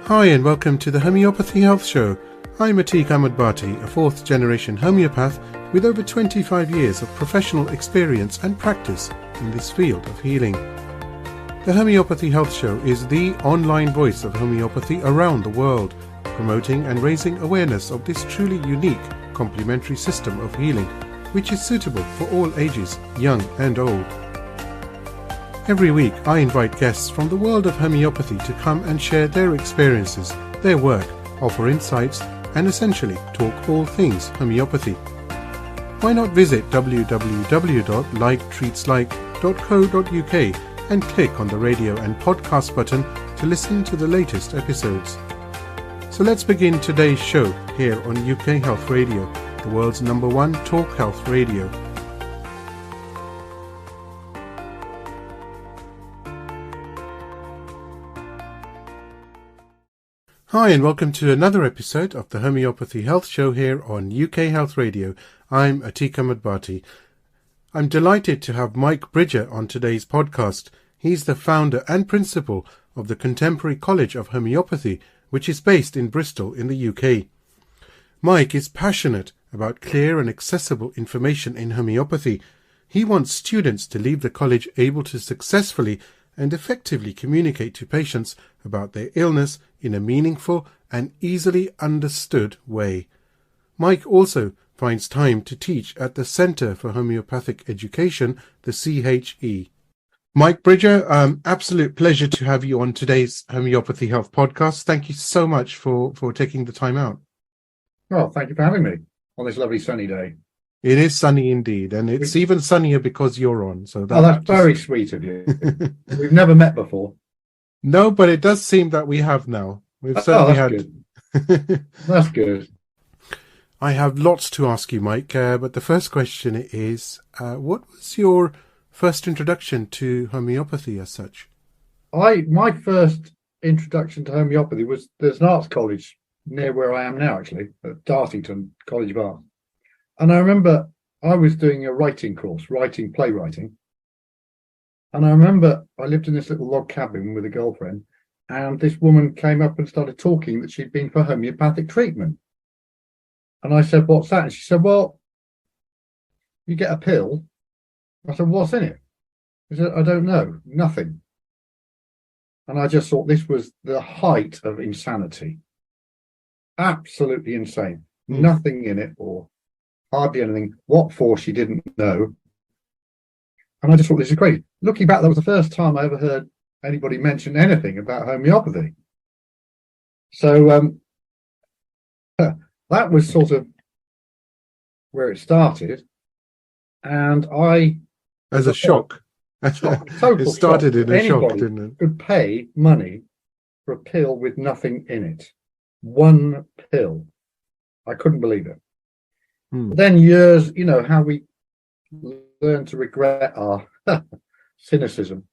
Hi and welcome to the Homeopathy Health Show. I'm Atiq Bhatti, a fourth generation homeopath with over 25 years of professional experience and practice in this field of healing. The Homeopathy Health Show is the online voice of homeopathy around the world, promoting and raising awareness of this truly unique complementary system of healing, which is suitable for all ages, young and old. Every week I invite guests from the world of homeopathy to come and share their experiences, their work, offer insights and essentially talk all things homeopathy. Why not visit www.liketreatslike.co.uk and click on the radio and podcast button to listen to the latest episodes. So let's begin today's show here on UK Health Radio, the world's #1 talk health radio. Hi and welcome to another episode of the Homeopathy Health Show here on UK Health Radio. I'm Atiq Bhatti. I'm delighted to have Mike Bridger on today's podcast. He's the founder and principal of the Contemporary College of Homeopathy, which is based in Bristol in the UK. Mike is passionate about clear and accessible information in homeopathy. He wants students to leave the college able to successfully and effectively communicate to patients about their illness in a meaningful and easily understood way. Mike also finds time to teach at the Centre for Homeopathic Education, the CHE. Mike Bridger, absolute pleasure to have you on today's Homeopathy Health Podcast. Thank you so much for taking the time out. Well, thank you for having me on this lovely sunny day. It is sunny indeed, and it's even sunnier because you're on. So that's very sweet of you. We've never met before. No, but it does seem that we have now. We've certainly had. Good. That's good. I have lots to ask you, Mike, but the first question is, what was your first introduction to homeopathy as such? My first introduction to homeopathy was, there's an arts college near where I am now, actually, at Dartington College of Art. And I remember I was doing a writing course, playwriting. And I remember I lived in this little log cabin with a girlfriend, and this woman came up and started talking that she'd been for homeopathic treatment. And I said, "What's that?" And she said, "Well, you get a pill." I said, "What's in it?" She said, "I don't know, nothing." And I just thought this was the height of insanity. Absolutely insane. Nothing in it, or hardly anything. What for, she didn't know. And I just thought, this is great. Looking back, that was the first time I ever heard anybody mention anything about homeopathy. So that was sort of where it started. And I... As a shock. It started in a shock, didn't it? Could pay money for a pill with nothing in it. One pill. I couldn't believe it. Then years, you know, how we learn to regret our cynicism.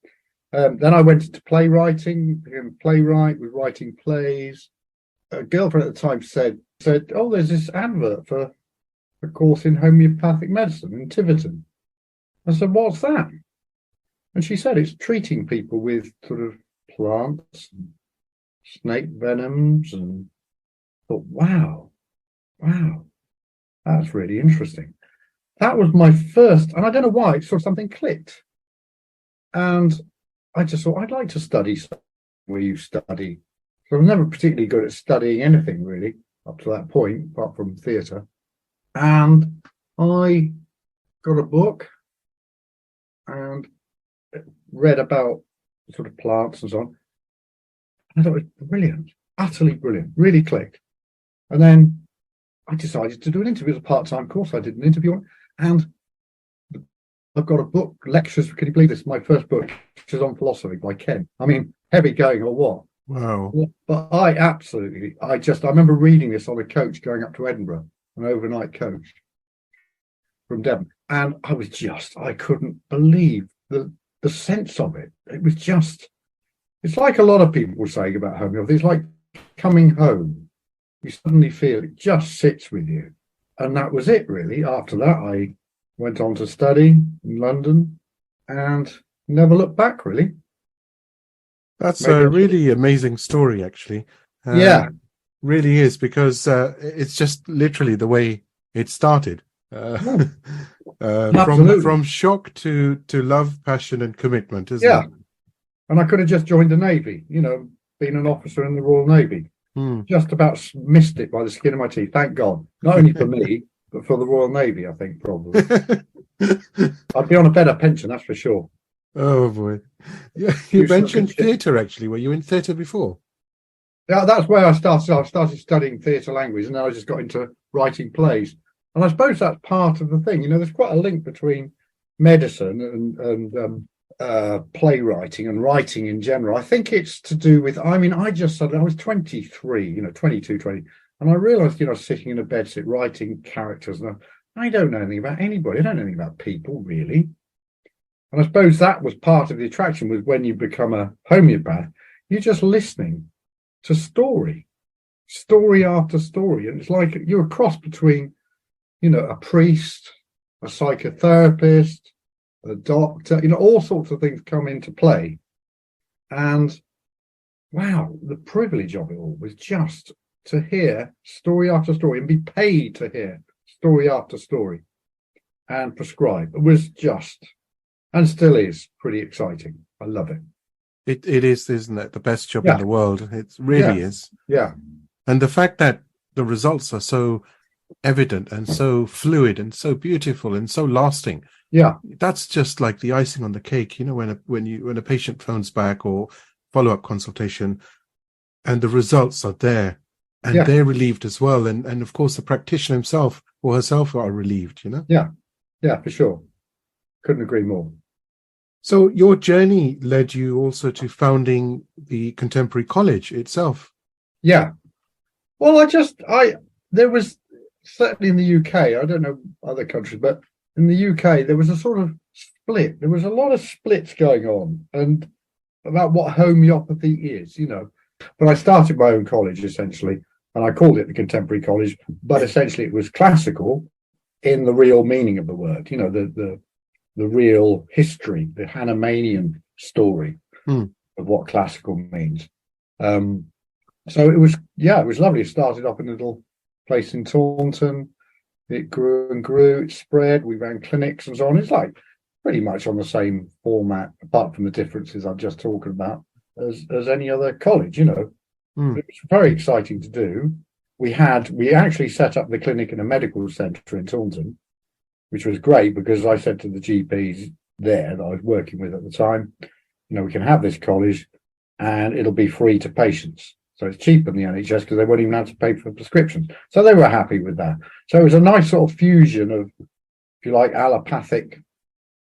Then I went into playwriting, became a playwright, was writing plays. A girlfriend at the time said, "Oh, there's this advert for a course in homeopathic medicine in Tiverton." I said, "What's that?" And she said, "It's treating people with sort of plants, and snake venoms," and I thought, wow, that's really interesting. That was my first, and I don't know why, sort of something clicked. And I just thought, I'd like to study where you study. So I was never particularly good at studying anything, really, up to that point, apart from theatre. And I got a book and read about sort of plants and so on. And I thought it was brilliant, utterly brilliant, really clicked. And then I decided to do an interview. It was a part-time course. I did an interview on, and I've got a book, lectures. Can you believe this? My first book, which is on philosophy by Ken. I mean, heavy going or what? Wow. But I remember reading this on a coach going up to Edinburgh, an overnight coach from Devon. And I couldn't believe the sense of it. It was just, it's like a lot of people were saying about homeopathy. It's like coming home. You suddenly feel it just sits with you. And that was it, really. After that, I went on to study in London and never looked back, really. That's a really amazing story, actually. Yeah, Really is, because it's just literally the way it started. yeah, From absolutely. shock to love, passion, and commitment, isn't Yeah. it? And I could have just joined the Navy, being an officer in the Royal Navy. Hmm. Just about missed it by the skin of my teeth. Thank God. Not only for me, but for the Royal Navy, I think probably. I'd be on a better pension, that's for sure. Oh boy. Yeah, you Do some good mentioned shit. theatre actually. Were you in theatre before? Yeah, that's where I started. I started studying theatre language, and then I just got into writing plays. And I suppose that's part of the thing. There's quite a link between medicine and playwriting and writing in general. I think it's to do with. I mean, I was 23, 22, 20, and I realised, sitting in a bedsit writing characters, and I don't know anything about anybody. I don't know anything about people really. And I suppose that was part of the attraction. Was when you become a homeopath, you're just listening to story after story. And it's like you're a cross between, a priest, a psychotherapist, a doctor, all sorts of things come into play. And wow, the privilege of it all was just to hear story after story and be paid to hear story after story and prescribe. It was just, and still is, pretty exciting. I love it. It is, isn't it? The best job in Yeah, the world. It yeah, really is. yeah, And the fact that the results are so evident and so fluid and so beautiful and so lasting, yeah, that's just like the icing on the cake. When a patient phones back or follow-up consultation and the results are there and yeah, they're relieved as well. And of course the practitioner himself or herself are relieved. yeah, yeah, for sure. Couldn't agree more. So your journey led you also to founding the Contemporary College itself. Yeah. Well, there was certainly in the UK, I don't know other countries, but in the UK, there was a sort of split. There was a lot of splits going on and about what homeopathy is. But I started my own college essentially, and I called it the Contemporary College, but essentially it was classical in the real meaning of the word, the real history, the Hahnemannian story Hmm. of what classical means. So it was lovely. It started off in a little place in Taunton. It grew and grew, it spread. We ran clinics and so on. It's like pretty much on the same format, apart from the differences I'm just talking about, as any other college. Hmm. It was very exciting to do. We actually set up the clinic in a medical centre in Taunton, which was great because I said to the GPs there that I was working with at the time, we can have this college and it'll be free to patients. So it's cheaper than the NHS because they won't even have to pay for prescriptions. So they were happy with that. So it was a nice sort of fusion of, if you like, allopathic,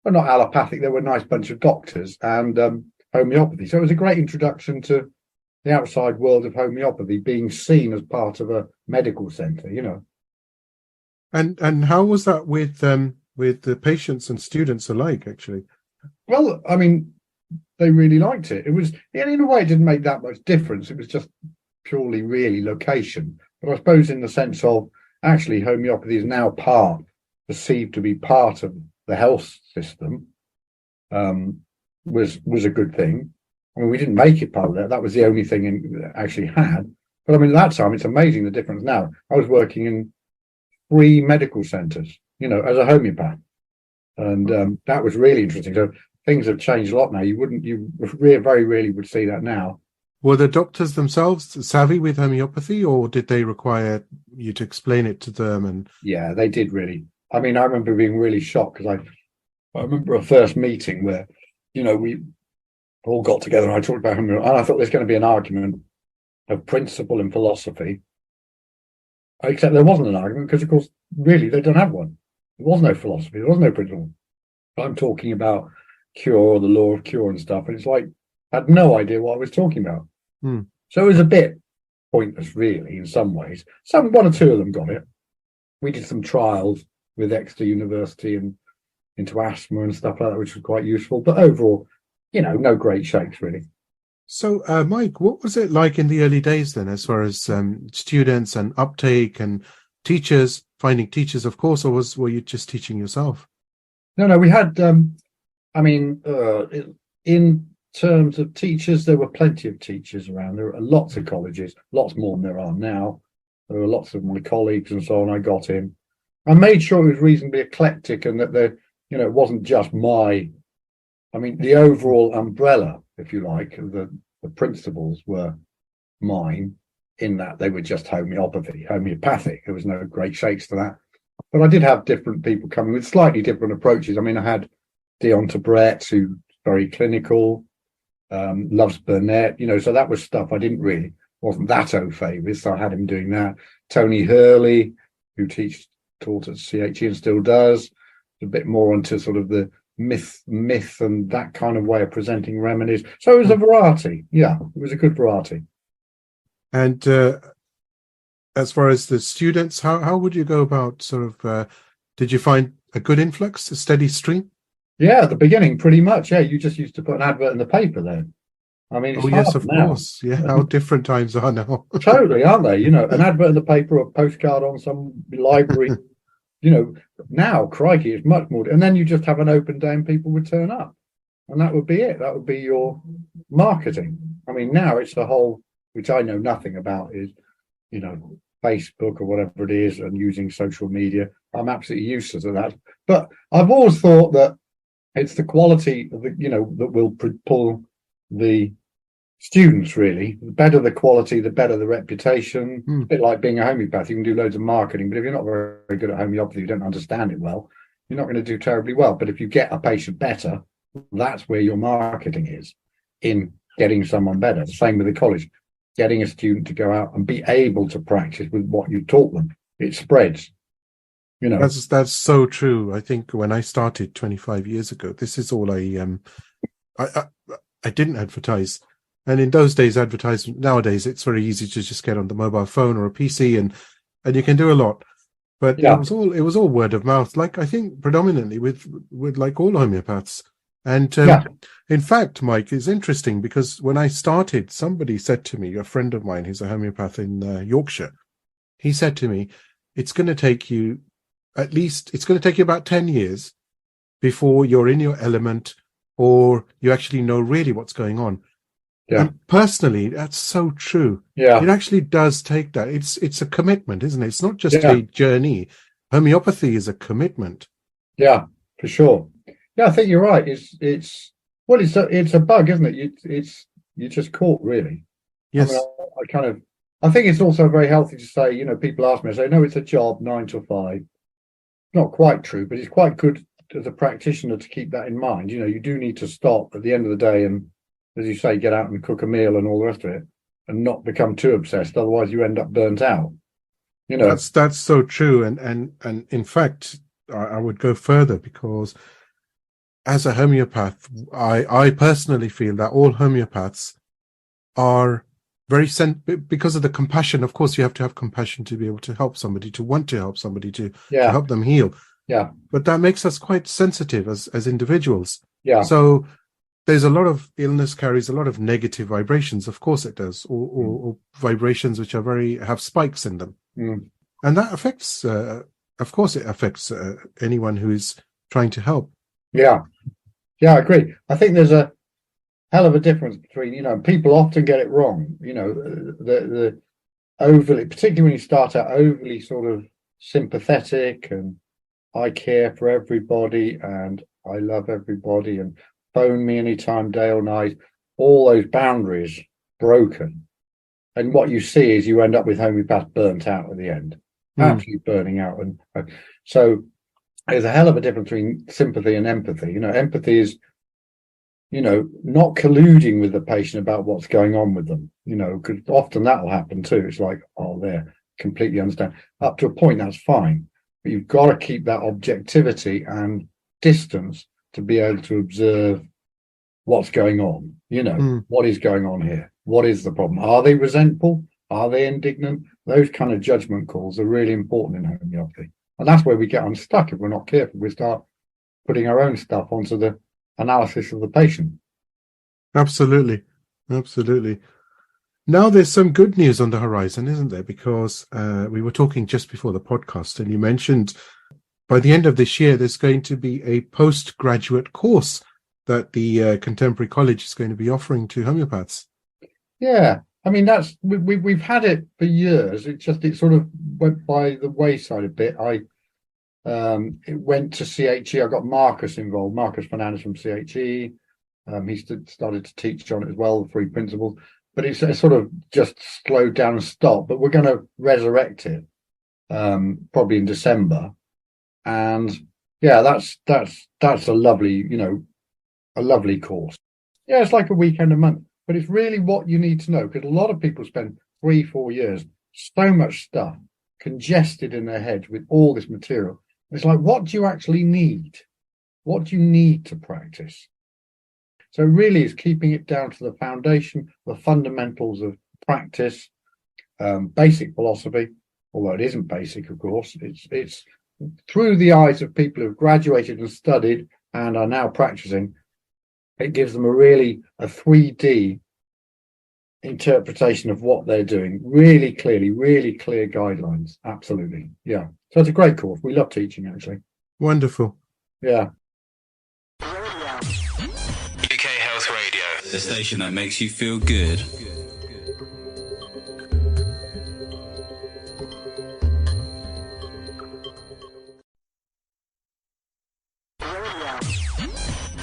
well, not allopathic, they were a nice bunch of doctors and homeopathy. So it was a great introduction to the outside world of homeopathy being seen as part of a medical centre. And how was that with the patients and students alike, actually? Well, I mean, they really liked it. It was, in a way, it didn't make that much difference. It was just purely, really location. But I suppose in the sense of actually homeopathy is now perceived to be part of the health system, was a good thing. I mean, we didn't make it part of that. That was the only thing it actually had. But I mean, at that time, it's amazing the difference now. I was working in 3 medical centres, as a homeopath. And that was really interesting. So things have changed a lot now. You very rarely would see that now. Were the doctors themselves savvy with homeopathy, or did they require you to explain it to them? And Yeah, they did really. I mean, I remember being really shocked because I remember a first meeting where, we all got together and I talked about homeopathy, and I thought there's going to be an argument of principle and philosophy. Except there wasn't an argument because, of course, really, they don't have one. There was no philosophy. There was no principle. I'm talking about cure or the law of cure and stuff. And it's like, I had no idea what I was talking about. Hmm. So it was a bit pointless, really, in some ways. One or two of them got it. We did some trials with Exeter University and into asthma and stuff like that, which was quite useful. But overall, no great shakes, really. So, Mike, what was it like in the early days then, as far as students and uptake and teachers, finding teachers, of course, or were you just teaching yourself? No, we had, in terms of teachers, there were plenty of teachers around. There were lots of colleges, lots more than there are now. There were lots of my colleagues and so on. I got in. I made sure it was reasonably eclectic and that it wasn't just the overall umbrella, if you like, the principles were mine, in that they were just homeopathic. There was no great shakes to that. But I did have different people coming with slightly different approaches. I mean, I had Dion Brett, who's very clinical, loves Burnett, so that was stuff I wasn't that au fait with, so I had him doing that. Tony Hurley, who taught at CHE and still does, a bit more onto sort of the myth and that kind of way of presenting remedies. So it was a variety. Yeah, it was a good variety. And as far as the students, how would you go about did you find a good influx, a steady stream? Yeah, at the beginning, pretty much. Yeah, you just used to put an advert in the paper then. I mean, it's yes, of now. course. Yeah, how different times are now. Totally, aren't they? An advert in the paper, a postcard on some library. Now, crikey, it's much more. And then you just have an open day and people would turn up. And that would be it. That would be your marketing. I mean, now it's the whole, which I know nothing about, is, Facebook or whatever it is, and using social media. I'm absolutely useless at that. But I've always thought that it's the quality of that will pull the students, really. The better the quality, the better the reputation. A bit like being a homeopath. You can do loads of marketing, but if you're not very good at homeopathy, you don't understand it well, you're not going to do terribly well. But if you get a patient better, that's where your marketing is, in getting someone better. The same with the college. Getting a student to go out and be able to practice with what you taught them. It spreads. That's so true. I think when I started 25 years ago, this is all I didn't advertise. And in those days, nowadays, it's very easy to just get on the mobile phone or a PC and you can do a lot. But yeah, it was all word of mouth, like I think predominantly with like all homeopaths. And in fact, Mike, it's interesting because when I started, somebody said to me, a friend of mine who's a homeopath in Yorkshire, he said to me, it's going to take you about 10 years before you're in your element or you actually know really what's going on. Yeah. And personally, that's so true. Yeah. It actually does take that. It's a commitment, isn't it? It's not just a journey. Homeopathy is a commitment. Yeah, for sure. Yeah, I think you're right. It's a bug, isn't it? You're just caught, really. Yes. I think it's also very healthy to say, people ask me, I say, no, it's a job, 9 to 5. Not quite true, but it's quite good as a practitioner to keep that in mind. You do need to stop at the end of the day and, as you say, get out and cook a meal and all the rest of it, and not become too obsessed. Otherwise, you end up burnt out. That's so true. And in fact, I would go further because as a homeopath, I personally feel that all homeopaths are very because of the compassion. Of course, you have to have compassion to be able to help somebody, to want to help somebody, to help them heal. Yeah. But that makes us quite sensitive as individuals. Yeah. So there's a lot of illness carries a lot of negative vibrations. Of course it does, or vibrations which are have spikes in them. And that affects, of course it affects anyone who is trying to help. Yeah. Yeah, I agree. I think there's a hell of a difference between, people often get it wrong, the overly, particularly when you start out, overly sort of sympathetic and I care for everybody and I love everybody and phone me anytime, day or night, all those boundaries broken. And what you see is you end up with homeopaths burnt out at the end, absolutely burning out. And so there's a hell of a difference between sympathy and empathy. Empathy is, not colluding with the patient about what's going on with them, because often that will happen too. It's like, they're completely understand. Up to a point, that's fine. But you've got to keep that objectivity and distance to be able to observe what's going on. What is going on here? What is the problem? Are they resentful? Are they indignant? Those kind of judgment calls are really important in homeopathy. And that's where we get unstuck if we're not careful. We start putting our own stuff onto the analysis of the patient. Absolutely. Now there's some good news on the horizon, isn't there? Because we were talking just before the podcast and you mentioned by the end of this year, there's going to be a postgraduate course that the Contemporary College is going to be offering to homeopaths. Yeah, I mean we've had it for years. It sort of went by the wayside a bit. It went to CHE. I got Marcus involved, Marcus Fernandez from CHE. He started to teach on it as well, the 3 principles. But it's sort of just slowed down and stopped. But we're going to resurrect it probably in December. And yeah, that's a lovely, a lovely course. Yeah, it's like a weekend a month, but it's really what you need to know, because a lot of people spend 3-4 years, so much stuff congested in their heads with all this material. It's like, what do you actually need? What do you need to practice? So really it's keeping it down to the foundation, the fundamentals of practice, basic philosophy, although it isn't basic, of course. It's through the eyes of people who've graduated and studied and are now practicing. It gives them a 3D interpretation of what they're doing, really clearly, really clear guidelines. Absolutely. Yeah. So it's a great course. We love teaching, actually. Wonderful. Yeah. UK Health Radio, the station that makes you feel good.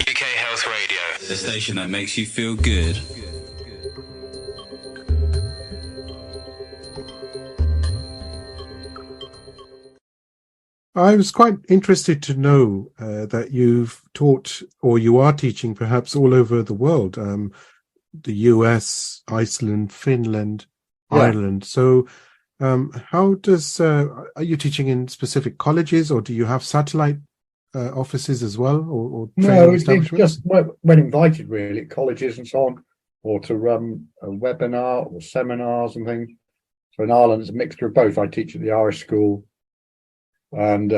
UK Health Radio, the station that makes you feel good. I was quite interested to know that you've taught, or you are teaching perhaps all over the world, the US, Iceland, Finland, Ireland. So how does, are you teaching in specific colleges, or do you have satellite offices as well, or training establishments? No, it's just when invited really at colleges and so on, or to run a webinar or seminars and things. So in Ireland, it's a mixture of both. I teach at the Irish School, and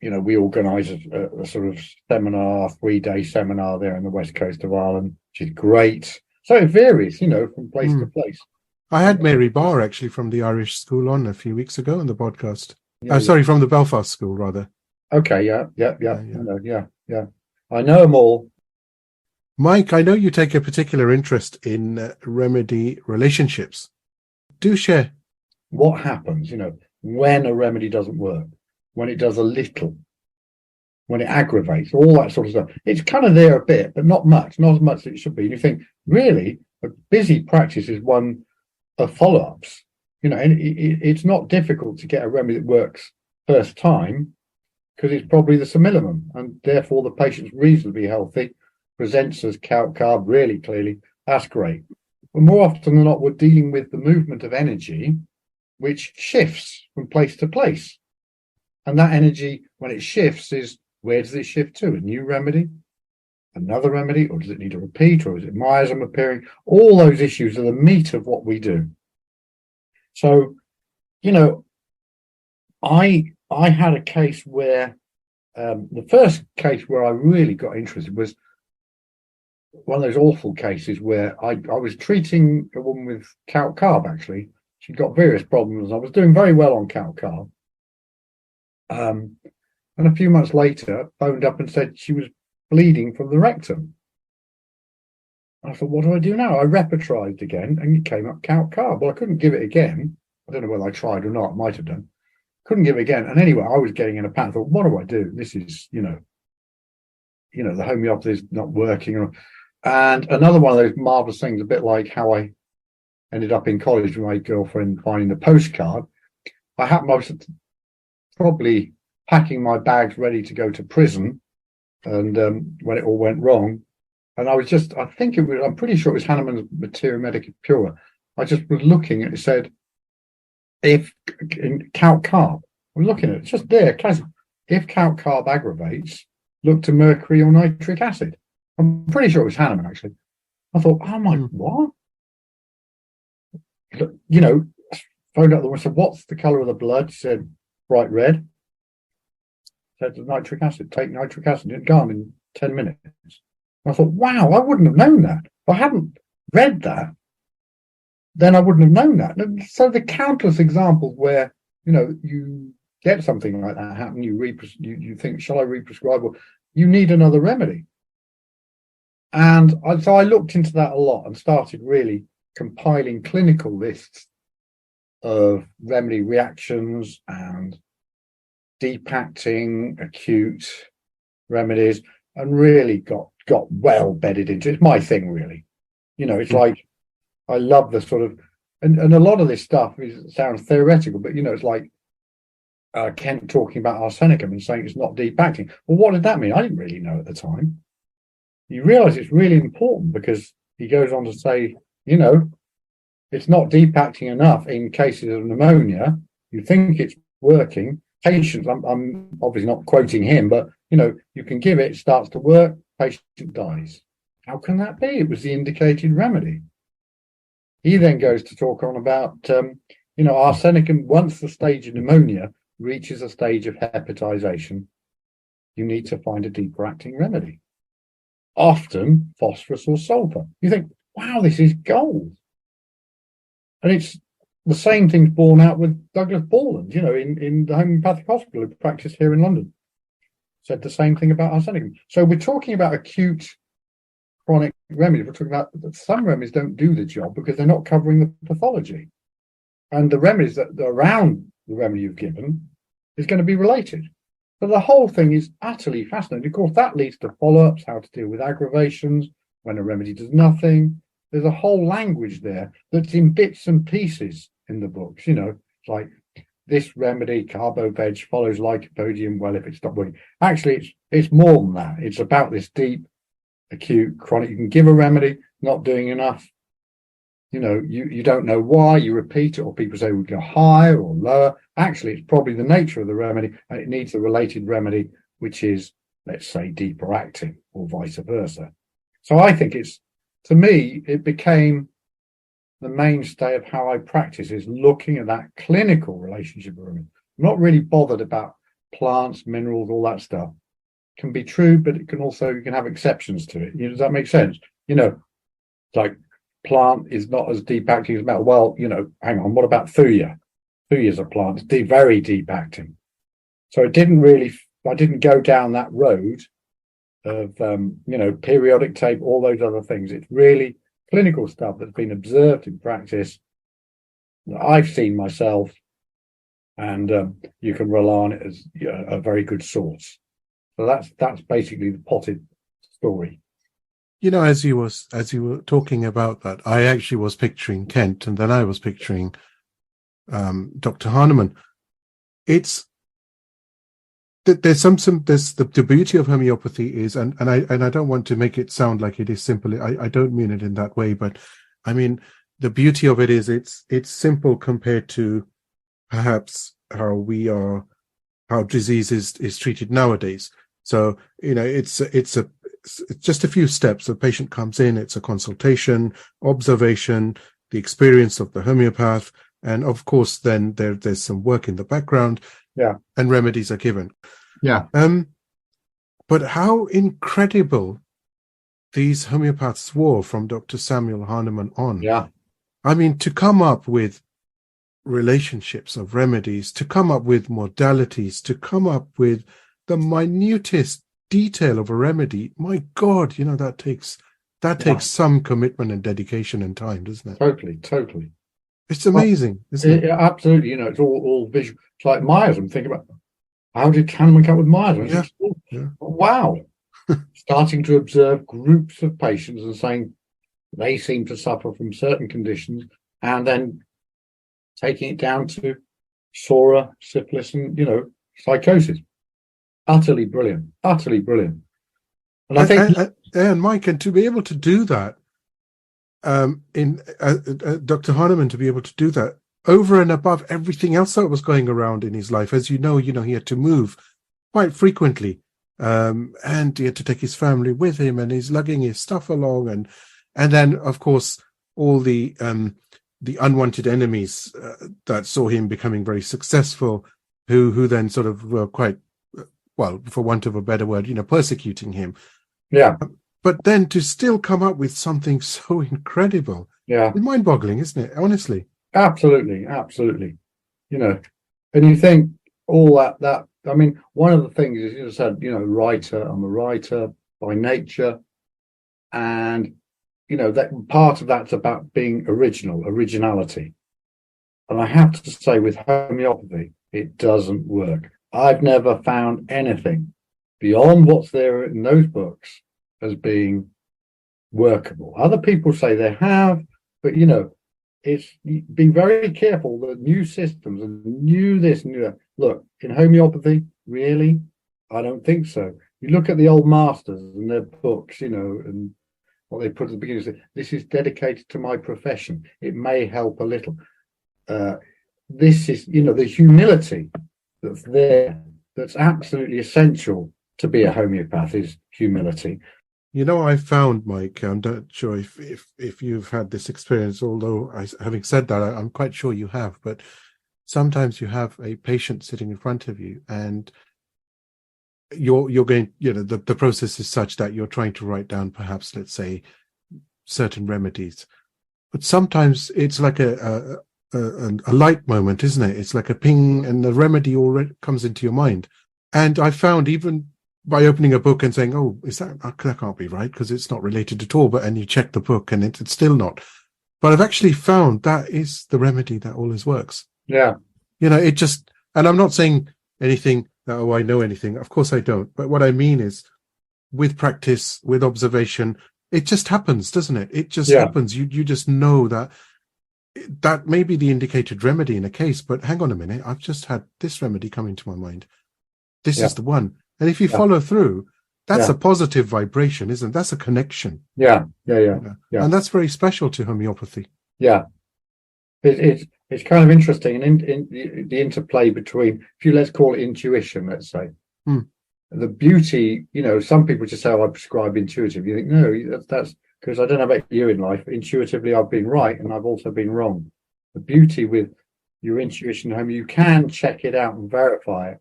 we organise a sort of seminar, 3-day seminar there on the west coast of Ireland, which is great. So it varies, from place to place. I had Mary Barr actually from the Irish School on a few weeks ago on the podcast. Yeah. From the Belfast School rather. Okay, yeah. I know them all. Mike, I know you take a particular interest in remedy relationships. Do share. What happens, when a remedy doesn't work, when it does a little, when it aggravates, all that sort of stuff. It's kind of there a bit, but not much, not as much as it should be. And you think, really, a busy practice is one of follow-ups. And it's not difficult to get a remedy that works first time, because it's probably the similimum, and therefore the patient's reasonably healthy, presents as carb really clearly. That's great. But more often than not, we're dealing with the movement of energy, which shifts from place to place. And that energy, when it shifts, is where does it shift to? A new remedy? Another remedy? Or does it need a repeat? Or is it miasm appearing? All those issues are the meat of what we do. So, I had a case where the first case where I really got interested was one of those awful cases where I was treating a woman with calc carb, actually. She'd got various problems. I was doing very well on calc carb. And a few months later, phoned up and said she was bleeding from the rectum. I thought, what do I do now? I repertorized again, and it came up calc carb. Well, I couldn't give it again. I don't know whether I tried or not. I might have done. Couldn't give it again. And anyway, I was getting in a panic. I thought, what do I do? This is, the homeopathy is not working. And another one of those marvelous things, a bit like how I ended up in college with my girlfriend finding the postcard. I was probably packing my bags ready to go to prison, and when it all went wrong, and I'm pretty sure it was Hahnemann's Materia Medica Pura. I just was looking and it said, if in calc carb, I'm looking at it, it's just there, classic. If calc carb aggravates, look to mercury or nitric acid. I'm pretty sure it was Hahnemann, actually. I thought, oh my, what? Phoned up the one, said, what's the colour of the blood? She said, bright red. Said nitric acid, take nitric acid. It's gone in 10 minutes. I thought, wow, I wouldn't have known that. If I hadn't read that, then I wouldn't have known that. So the countless examples where, you get something like that happen, you think, shall I re-prescribe? Or you need another remedy. So I looked into that a lot and started really compiling clinical lists of remedy reactions and deep acting acute remedies, and really got well bedded into it. It's my thing, really. It's like I love the sort of and a lot of this stuff sounds theoretical, but it's like Kent talking about arsenicum and saying it's not deep acting. Well, what did that mean? I didn't really know at the time. You realise it's really important because he goes on to say, it's not deep acting enough in cases of pneumonia. You think it's working. Patients, I'm obviously not quoting him, but you can give it, starts to work, patient dies. How can that be? It was the indicated remedy. He then goes to talk on about, arsenicum, once the stage of pneumonia reaches a stage of hepatization, you need to find a deeper acting remedy. Often phosphorus or sulfur. You think, wow, this is gold. And it's the same thing's borne out with Douglas Borland, in the homeopathic hospital who practiced here in London. Said the same thing about arsenicum. So we're talking about acute chronic remedies. We're talking about that some remedies don't do the job because they're not covering the pathology. And the remedies that are around the remedy you've given is going to be related. But the whole thing is utterly fascinating. Of course, that leads to follow-ups, how to deal with aggravations, when a remedy does nothing. There's a whole language there that's in bits and pieces in the books. It's like this remedy, carbo-veg, follows lycopodium well if it's not working. Actually, it's more than that. It's about this deep, acute, chronic. You can give a remedy, not doing enough. You don't know why, you repeat it, or people say we go higher or lower. Actually, it's probably the nature of the remedy, and it needs a related remedy, which is, let's say, deeper acting, or vice versa. So I think to me, it became the mainstay of how I practice, is looking at that clinical relationship with remedy. I'm not really bothered about plants, minerals, all that stuff. It can be true, but it can also, you can have exceptions to it. Does that make sense? Like, plant is not as deep acting as metal. Well, hang on, what about thuya? Thuya is a plant, it's very deep acting. So I didn't go down that road of, periodic tape, all those other things. It's really clinical stuff that's been observed in practice that I've seen myself, and you can rely on it as a very good source. So that's basically the potted story. As you were talking about that, I actually was picturing Kent, and then I was picturing Dr. Hahnemann. It's there's the beauty of homeopathy is, and I don't want to make it sound like it is simple. I don't mean it in that way, but I mean the beauty of it is it's simple compared to perhaps how disease is treated nowadays. So it's just a few steps. The patient comes in, it's a consultation, observation, the experience of the homeopath, and of course then there's some work in the background, and remedies are given. But how incredible these homeopaths were from Dr. Samuel Hahnemann on. I mean, to come up with relationships of remedies, to come up with modalities, to come up with the minutest detail of a remedy, my God, that takes some commitment and dedication and time, doesn't it? Totally. It's amazing, isn't it? Absolutely. It's all visual. It's like miasm. Think about how did Kahneman come up with miasm? Wow. Starting to observe groups of patients and saying they seem to suffer from certain conditions, and then taking it down to psora, syphilis, and psychosis. Utterly brilliant. And I think, and Mike, and to be able to do that, Dr. Hahnemann, to be able to do that over and above everything else that was going around in his life, as he had to move quite frequently, and he had to take his family with him, and he's lugging his stuff along, and then of course all the unwanted enemies that saw him becoming very successful, who then sort of were quite, well, for want of a better word, persecuting him. But then to still come up with something so incredible, it's mind-boggling, isn't it? Honestly, absolutely. And you think all that. I mean, one of the things is, you said, writer. I'm a writer by nature. And, that part of that's about being originality. And I have to say, with homeopathy, it doesn't work. I've never found anything beyond what's there in those books as being workable. Other people say they have, but it's be very careful that new systems and new this, new that. Look, in homeopathy, really, I don't think so. You look at the old masters and their books, and what they put at the beginning, say, this is dedicated to my profession. It may help a little. This is, the humility that's there, that's absolutely essential to be a homeopath, is humility. I found, Mike, I'm not sure if you've had this experience, although having said that, I'm quite sure you have, but sometimes you have a patient sitting in front of you and you're going, the process is such that you're trying to write down, perhaps, let's say, certain remedies. But sometimes it's like a light moment, isn't it? It's like a ping and the remedy already comes into your mind. And I found, even by opening a book and saying, oh, that can't be right because it's not related at all. And you check the book and it's still not. But I've actually found that is the remedy that always works. Yeah. It just, and I'm not saying anything that, oh, I know anything. Of course I don't. But what I mean is, with practice, with observation, it just happens, doesn't it? It just happens. You just know that may be the indicated remedy in a case, but hang on a minute, I've just had this remedy come into my mind. This is the one. And if you follow through, that's a positive vibration, isn't it? That's a connection. Yeah. And that's very special to homeopathy. Yeah. It's kind of interesting, and in the interplay between, let's call it intuition, let's say. The beauty, some people just say, oh, I prescribe intuitive. You think, no, that's because I don't know about you in life. Intuitively, I've been right and I've also been wrong. The beauty with your intuition home, you can check it out and verify it.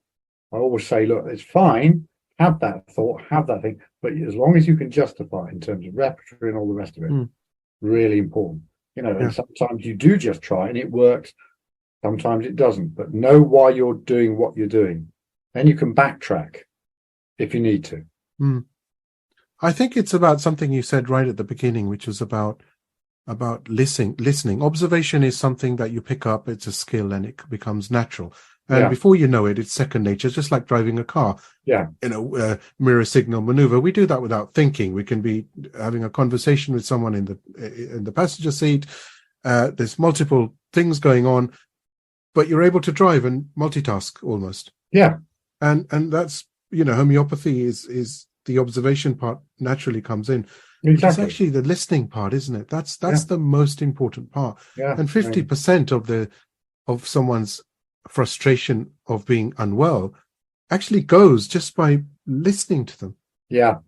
I always say, look, it's fine, have that thought, have that thing, but as long as you can justify it in terms of repertory and all the rest of it, really important. And sometimes you do just try and it works. Sometimes it doesn't, but know why you're doing what you're doing. Then you can backtrack if you need to. I think it's about something you said right at the beginning, which was about listening. Observation is something that you pick up. It's a skill and it becomes natural. And before you know it, it's second nature, just like driving a car. Yeah. Mirror signal maneuver. We do that without thinking. We can be having a conversation with someone in the passenger seat. There's multiple things going on, but you're able to drive and multitask almost. Yeah. And that's, homeopathy is the observation part naturally comes in. Exactly. It's actually the listening part, isn't it? That's the most important part. Yeah. And 50% of someone's frustration of being unwell actually goes just by listening to them. Yeah.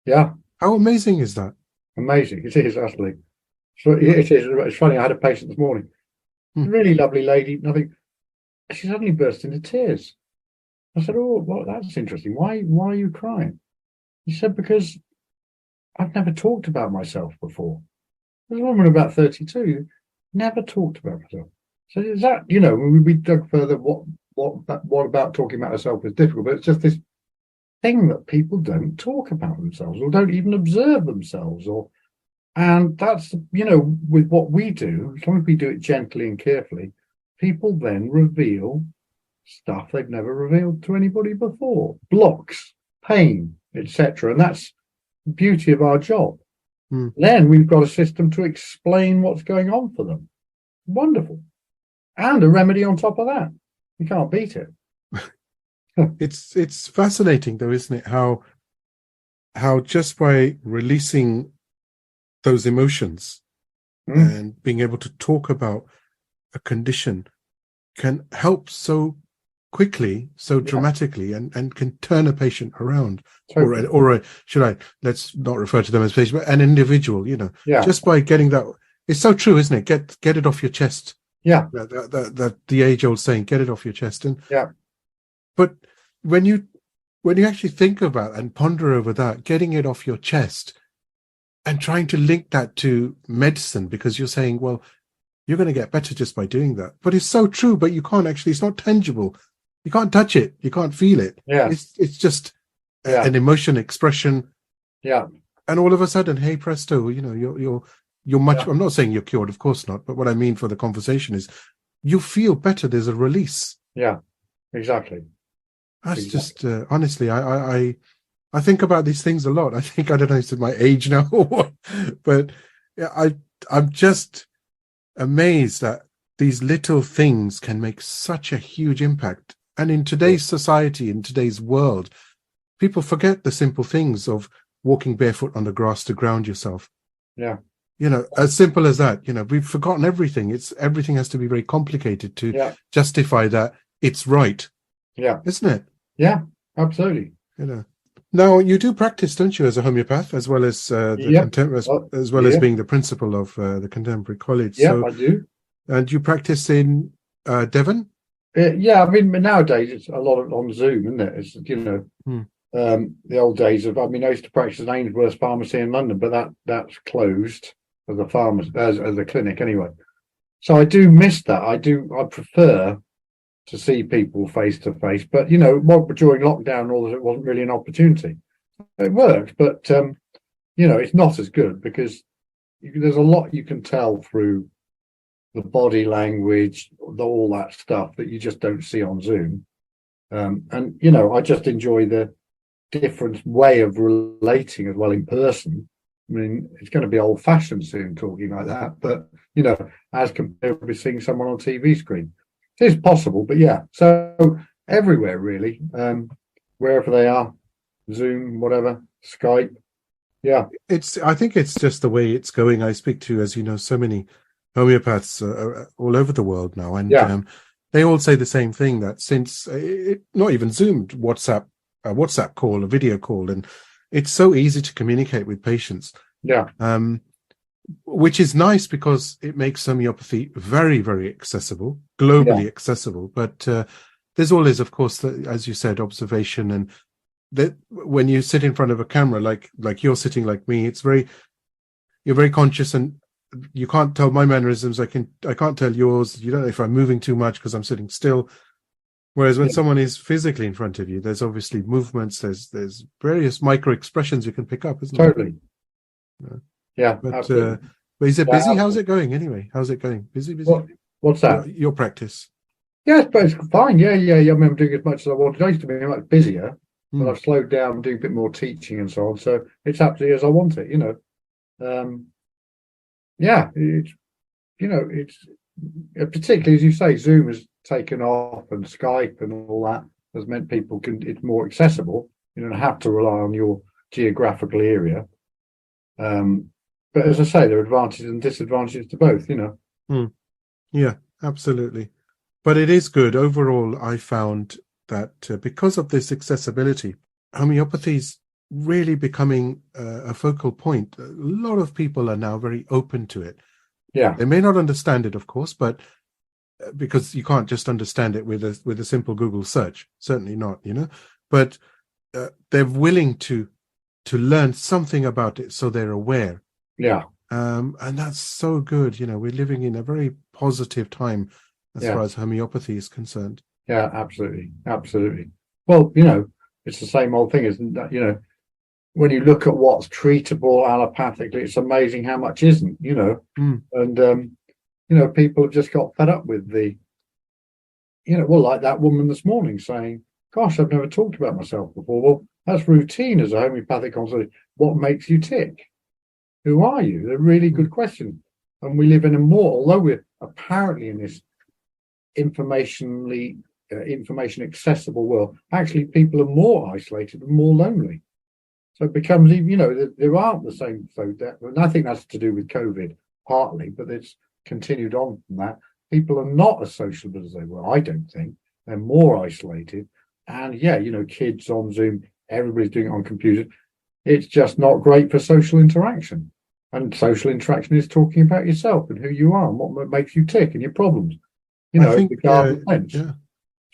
How amazing is that? Amazing. It is, actually. So it is. It's funny. I had a patient this morning, really lovely lady. Nothing. She suddenly burst into tears. I said, "Oh, well, that's interesting. Why are you crying?" He said, "Because I've never talked about myself before. There's a woman about 32, never talked about myself." So is that, when we dug further, what about talking about herself is difficult, but it's just this thing that people don't talk about themselves or don't even observe themselves, and that's, with what we do, as long as we do it gently and carefully, people then reveal stuff they've never revealed to anybody before, blocks, pain, etc. And that's the beauty of our job. Then we've got a system to explain what's going on for them. Wonderful. And a remedy on top of that. You can't beat it. It's fascinating though, isn't it? How just by releasing those emotions and being able to talk about a condition can help so quickly, so dramatically, and can turn a patient around. Totally. Or let's not refer to them as patient, but an individual, just by getting that. It's so true, isn't it? Get it off your chest. Yeah. The age-old saying, get it off your chest. But when you actually think about and ponder over that, getting it off your chest and trying to link that to medicine, because you're saying, well, you're going to get better just by doing that. But it's so true, but you can't actually, it's not tangible. You can't touch it. You can't feel it. Yeah. It's just an emotion expression. Yeah. and all of a sudden, hey presto, you're much. Yeah. I'm not saying you're cured, of course not. But what I mean for the conversation is, you feel better. There's a release. Yeah, exactly. That's Exactly. just honestly, I think about these things a lot. I think, I don't know, it's my age now or what, but yeah, I'm just amazed that these little things can make such a huge impact. And in today's society, in today's world, people forget the simple things of walking barefoot on the grass to ground yourself. Yeah. As simple as that. We've forgotten everything. Everything has to be very complicated to Yeah. justify that it's right. Yeah. Isn't it? Yeah, absolutely. Now, you do practice, don't you, as a homeopath, as well as Yep. as well as being the principal of the Contemporary College. Yeah, So, I do. and you practice in Devon? Yeah, I mean, nowadays it's a lot on Zoom, isn't it? It's the old days of. I mean, I used to practice at Ainsworth Pharmacy in London, but that's closed as a pharmacy, as a clinic anyway. So I do miss that. I prefer to see people face to face, but during lockdown and all that, it wasn't really an opportunity. It worked, but it's not as good because there's a lot you can tell through the body language, all that stuff that you just don't see on Zoom. And I just enjoy the different way of relating as well in person. I mean, it's going to be old-fashioned soon talking like that, but as compared with seeing someone on TV screen, it is possible. But yeah, so everywhere really, wherever they are, Zoom, whatever, Skype. Yeah, I think it's just the way it's going. I speak to, as you know, so many homeopaths all over the world now, and they all say the same thing, that since not even Zoom, WhatsApp call, a video call, and it's so easy to communicate with patients. Yeah. Which is nice because it makes homeopathy very, very accessible, globally accessible. But there's always, of course, as you said, observation, and that when you sit in front of a camera, like you're sitting, like me, you're very conscious, and you can't tell my mannerisms. I can't tell yours. You don't know if I'm moving too much because I'm sitting still. Whereas when someone is physically in front of you, there's obviously movements. There's various micro expressions you can pick up, isn't there? Totally. Yeah. But is it busy? How's it going anyway? How's it going? Busy? What's that? Your practice? Yes, but it's fine. Yeah. I mean, I'm doing as much as I wanted. I used to be much busier, but I've slowed down, doing a bit more teaching and so on. So it's absolutely as I want it. It's particularly, as you say, Zoom has taken off, and Skype and all that has meant people it's more accessible. You don't have to rely on your geographical area. But as I say, there are advantages and disadvantages to both, Yeah, absolutely. But it is good. Overall, I found that because of this accessibility, homeopathy is really becoming a focal point. A lot of people are now very open to it. Yeah. They may not understand it, of course, but because you can't just understand it with a simple Google search. Certainly not, But they're willing to learn something about it, so they're aware. Yeah. And that's so good. We're living in a very positive time as far as homeopathy is concerned. Yeah, absolutely. Absolutely. Well, it's the same old thing, isn't that? When you look at what's treatable allopathically, it's amazing how much isn't, and people have just got fed up with like that woman this morning saying, gosh, I've never talked about myself before. Well, that's routine as a homeopathic consultant. What makes you tick? Who are you? They're really good questions. And we live in although we're apparently in this information accessible world, actually people are more isolated and more lonely. So it becomes, there aren't the same. And I think that's to do with COVID partly, but it's continued on from that. People are not as sociable as they were, I don't think. They're more isolated. And kids on Zoom, everybody's doing it on computers. It's just not great for social interaction. And social interaction is talking about yourself and who you are and what makes you tick and your problems. I think, the garden fence. Yeah. Do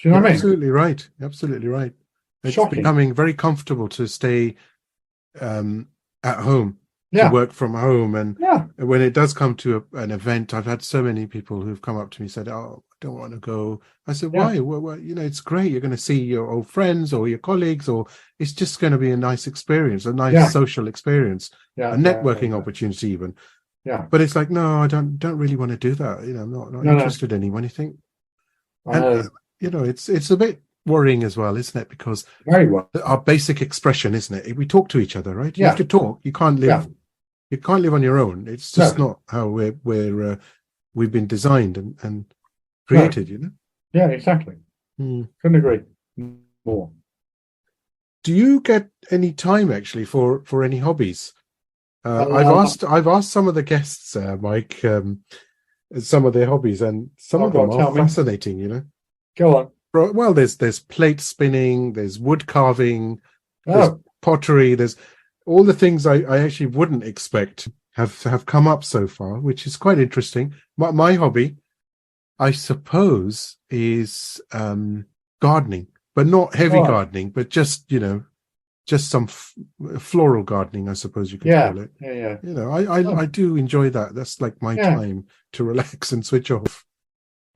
you know what I mean? Absolutely right. Absolutely right. It's Shocking. becoming very comfortable to stay at home. to work from home. And Yeah. when it does come to an event, I've had so many people who've come up to me and said, "Oh, I don't want to go." I said, "Why? Well, it's great. You're going to see your old friends or your colleagues, or it's just going to be a nice experience, a nice social experience, a networking opportunity even." Yeah. But it's like, no, I don't really want to do that. I'm not interested anymore. And you think, it's a bit worrying as well, isn't it? Because very well, our basic expression, isn't it? We talk to each other, right? You have to talk. You can't live. Yeah. You can't live on your own. It's just not how we've been designed and created. Yeah, exactly. Couldn't agree more. Do you get any time actually for any hobbies? I've asked some of the guests, Mike, some of their hobbies, and some of them are fascinating. Go on. Well, there's plate spinning, there's wood carving, there's pottery, there's all the things I actually wouldn't expect have come up so far, which is quite interesting. My hobby, I suppose, is gardening, but not heavy gardening, but just some floral gardening, I suppose you could call it. Yeah. I do enjoy that. That's like my time to relax and switch off.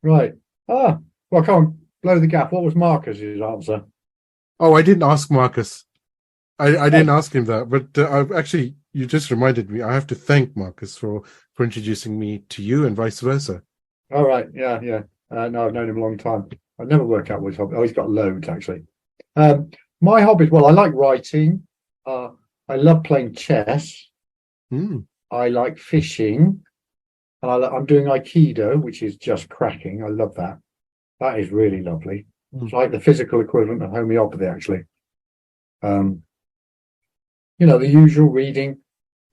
Right. Well, come on, blow the gap. What was Marcus's answer? Oh, I didn't ask Marcus. I didn't ask him that, but I've actually, you just reminded me. I have to thank Marcus for introducing me to you and vice versa. All right. Yeah. No, I've known him a long time. I never work out which hobby. Oh, he's got loads actually. My hobbies, well, I like writing. I love playing chess. I like fishing. And I'm doing Aikido, which is just cracking. I love that. That is really lovely. It's like the physical equivalent of homeopathy, actually. The usual reading,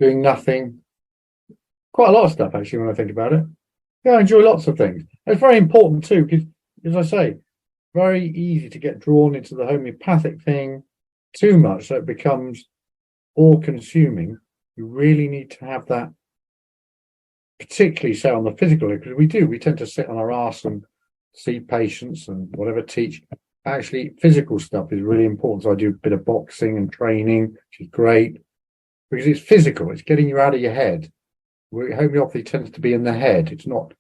doing nothing. Quite a lot of stuff, actually, when I think about it. Yeah, I enjoy lots of things. It's very important, too, because, as I say, very easy to get drawn into the homeopathic thing too much, so it becomes all-consuming. You really need to have that, particularly, say, on the physical, because we tend to sit on our arse and see patients and whatever, teach. Actually, physical stuff is really important. So I do a bit of boxing and training, which is great, because it's physical. It's getting you out of your head. Homeopathy tends to be in the head. It's not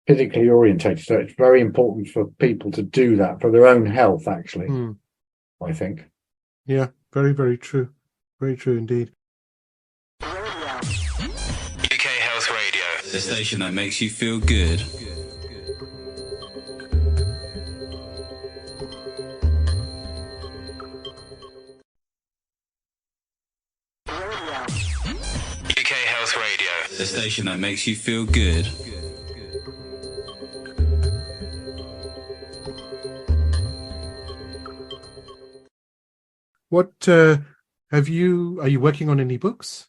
physically orientated. So it's very important for people to do that for their own health, actually, I think. Yeah, very, very true. Very true indeed. UK Health Radio, the station that makes you feel good. UK Health Radio, the station that makes you feel good. What are you working on any books?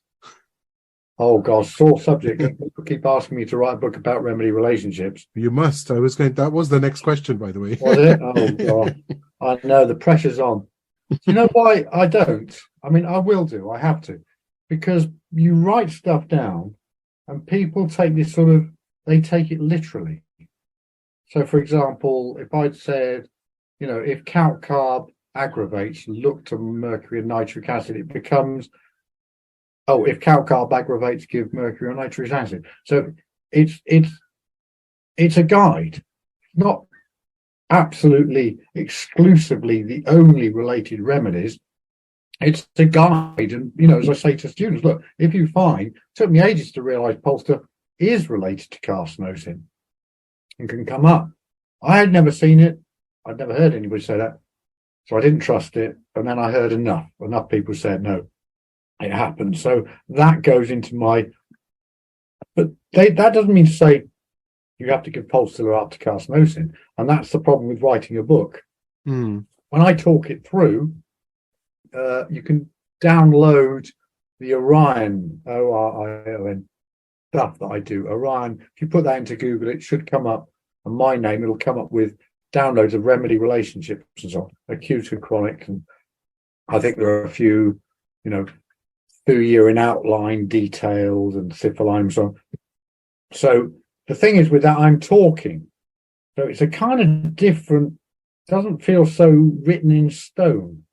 Oh gosh, sore subject. People keep asking me to write a book about remedy relationships. You must. That was the next question, by the way. Was it? Oh god. I know, the pressure's on. Do you know why I don't? I mean, I will do. I have to. Because you write stuff down and people take this they take it literally. So, for example, if I'd said, if calc carb aggravates, look to mercury and nitric acid, it becomes, if calc carb aggravates, give mercury or nitric acid. So it's a guide, not absolutely exclusively the only related remedies. It's a guide. And, as I say to students, look, if you find, it took me ages to realize Polster is related to carcinosin and can come up. I had never seen it. I'd never heard anybody say that. So I didn't trust it. And then I heard enough people said, no, it happened. So that goes into but that doesn't mean to say you have to give Polster up to carcinosin. And that's the problem with writing a book. When I talk it through, you can download the Orion, ORION stuff that I do. Orion, if you put that into Google, it should come up, and my name, it'll come up with downloads of remedy relationships and so on, acute and chronic. And I think there are a few, through year in outline, detailed, and syphiline and so on. So the thing is with that, I'm talking. So it's a kind of different, doesn't feel so written in stone.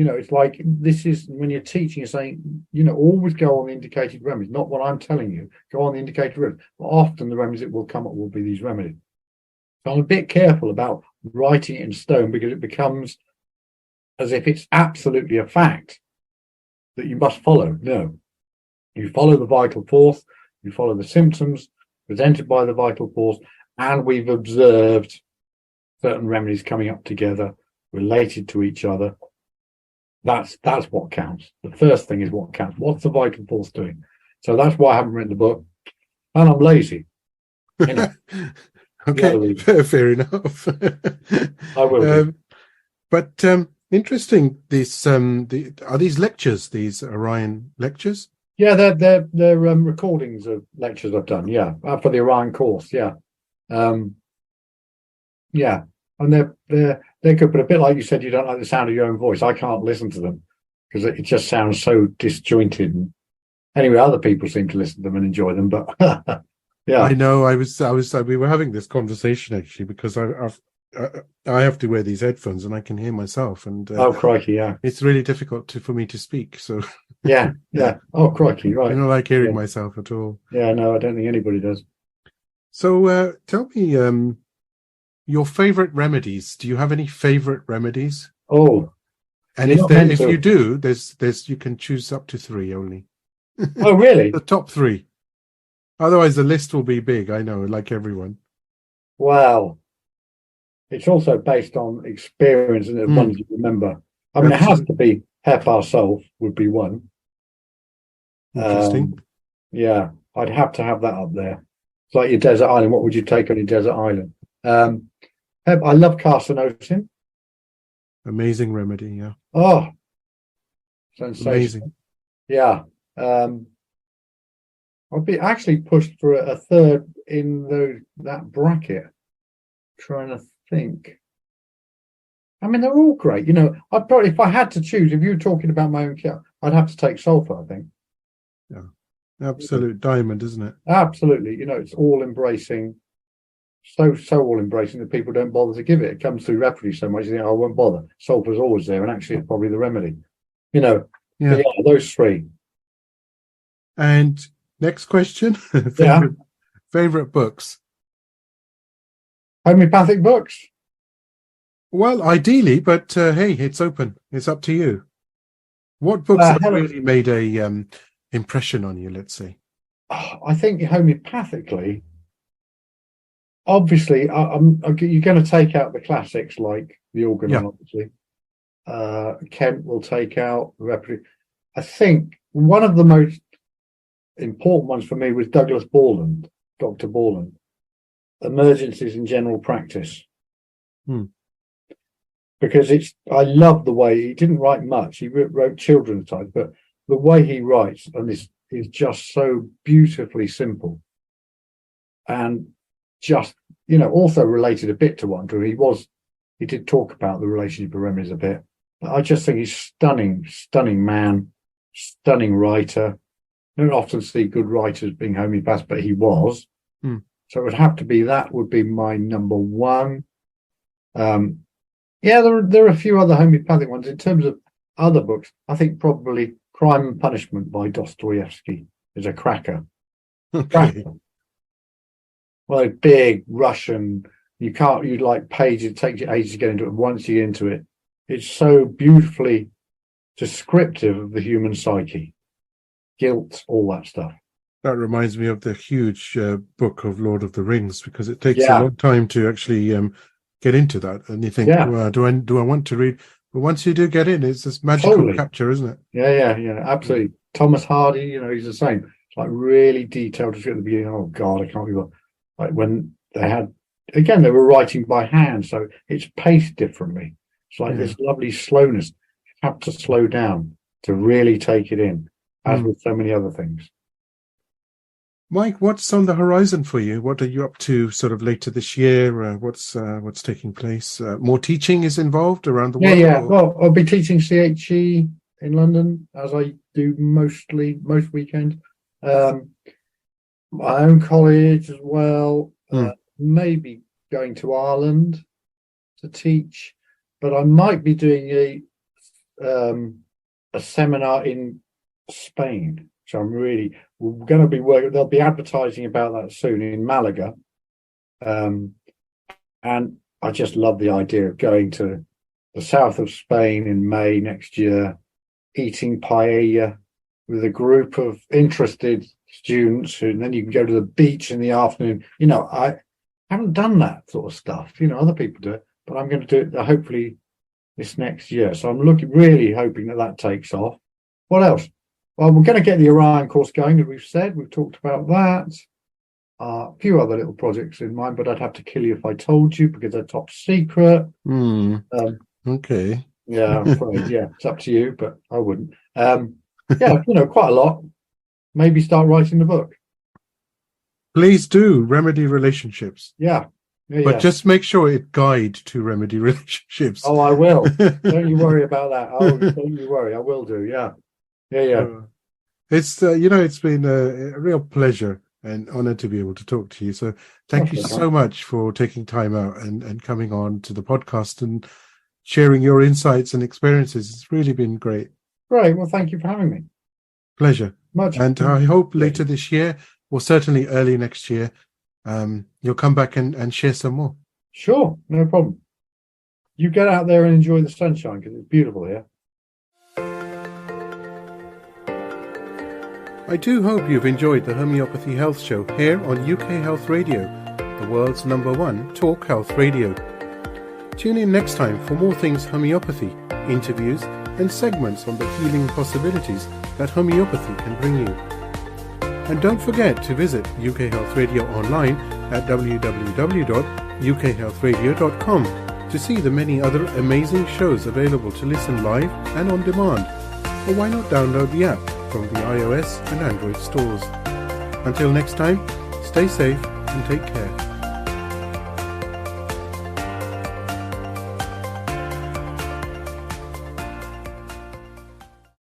it's like this is when you're teaching, you're saying, always go on the indicated remedies, not what I'm telling you. Go on the indicated remedies. But often the remedies that will come up will be these remedies. So I'm a bit careful about writing it in stone because it becomes as if it's absolutely a fact that you must follow. No, you follow the vital force, you follow the symptoms presented by the vital force, and we've observed certain remedies coming up together, related to each other. That's what counts. The first thing is what counts. What's the vital force doing? So that's why I haven't written the book, and I'm lazy. Okay, fair enough. I will be. But interesting. These are these lectures? These Orion lectures? Yeah, they're recordings of lectures I've done. Yeah, for the Orion course. Yeah, yeah, and they're good, but a bit like you said, you don't like the sound of your own voice. I can't listen to them because it just sounds so disjointed. And anyway, other people seem to listen to them and enjoy them, but yeah, I know. We were having this conversation actually because I have to wear these headphones and I can hear myself, and oh crikey, yeah, it's really difficult for me to speak. So yeah, oh crikey, right. I don't like hearing myself at all. Yeah, no, I don't think anybody does. So tell me, your favorite remedies. Do you have any favorite remedies? Oh, and if you do, there's you can choose up to 3 only. Oh, really? The top 3. Otherwise, the list will be big. I know, like everyone. Well, it's also based on experience and the ones you remember. I mean, It has to be Hepar Sulph would be one. Interesting. Yeah, I'd have to have that up there. It's like your desert island. What would you take on your desert island? I love carcinosin. Amazing remedy, yeah. Oh, sensational. Amazing. Yeah. I'd be actually pushed for a third in that bracket. Trying to think. I mean, they're all great. I'd probably, if I had to choose, if you were talking about my own kit, I'd have to take sulfur, I think. Yeah. Absolute diamond, isn't it? Absolutely. It's all embracing. So all embracing that people don't bother to give it. It comes through rapidly so much, you think, I won't bother. Sulfur's always there, and actually it's probably the remedy. Yeah, those 3. And next question. Favorite books. Homeopathic books? Well, ideally, but hey, it's open. It's up to you. What books have really made a impression on you, let's say? I think homeopathically, obviously, you're going to take out the classics like the Organon, obviously. Kent will take out the repertory. I think one of the most important ones for me was Douglas Borland, Dr. Borland, Emergencies in General Practice. Because I love the way he didn't write much. He wrote children's type, but the way he writes and this is just so beautifully simple, and just also related a bit to one. He did talk about the relationship of remedies a bit. But I just think he's stunning man, stunning writer. I don't often see good writers being homeopaths, but he was. So it would have to be that would be my number 1. Yeah, there are a few other homeopathic ones. In terms of other books, I think probably Crime and Punishment by Dostoevsky is a cracker. Okay. Well, big Russian, you like pages, it takes you ages to get into it. Once you get into it, it's so beautifully descriptive of the human psyche, guilt, all that stuff. That reminds me of the huge book of Lord of the Rings, because it takes a long time to actually get into that. And you think, well, do I want to read? But once you do get in, it's this magical capture, isn't it? Yeah, absolutely. Thomas Hardy, he's the same. It's like really detailed at the beginning. Oh God, I can't believe like when they had, again, they were writing by hand, so it's paced differently. It's like this lovely slowness. You have to slow down to really take it in, as with so many other things. Mike, what's on the horizon for you? What are you up to sort of later this year? What's taking place? More teaching is involved around the world? Yeah. Well, I'll be teaching CHE in London, as I do most weekends. My own college as well. Maybe going to Ireland to teach, but I might be doing a seminar in Spain. So we're going to be working. They'll be advertising about that soon in Malaga. And I just love the idea of going to the south of Spain in May next year, eating paella with a group of interested students, and then you can go to the beach in the afternoon. I haven't done that sort of stuff. Other people do it, but I'm going to do it hopefully this next year. So I'm really hoping that takes off. What else? Well, we're going to get the Orion course going, as we've said. We've talked about that. A few other little projects in mind, but I'd have to kill you if I told you because they're top secret. Okay. Yeah, I'm afraid. Yeah, it's up to you, but I wouldn't. Yeah, quite a lot. Maybe start writing the book. Please do remedy relationships. Yeah. But just make sure it guide to remedy relationships. Oh, I will. Don't you worry about that. Don't you worry. I will do. Yeah. It's it's been a real pleasure and honor to be able to talk to you. So thank you so much for taking time out and coming on to the podcast and sharing your insights and experiences. It's really been great. Great. Well, thank you for having me. Pleasure. Much. And I hope later this year, or certainly early next year, you'll come back and share some more. Sure. No problem. You get out there and enjoy the sunshine because it's beautiful here. I do hope you've enjoyed the Homeopathy Health Show here on UK Health Radio, the world's #1 talk health radio. Tune in next time for more things homeopathy, interviews and segments on the healing possibilities that homeopathy can bring you. And don't forget to visit UK Health Radio online at www.ukhealthradio.com to see the many other amazing shows available to listen live and on demand. Or why not download the app from the iOS and Android stores. Until next time, stay safe and take care.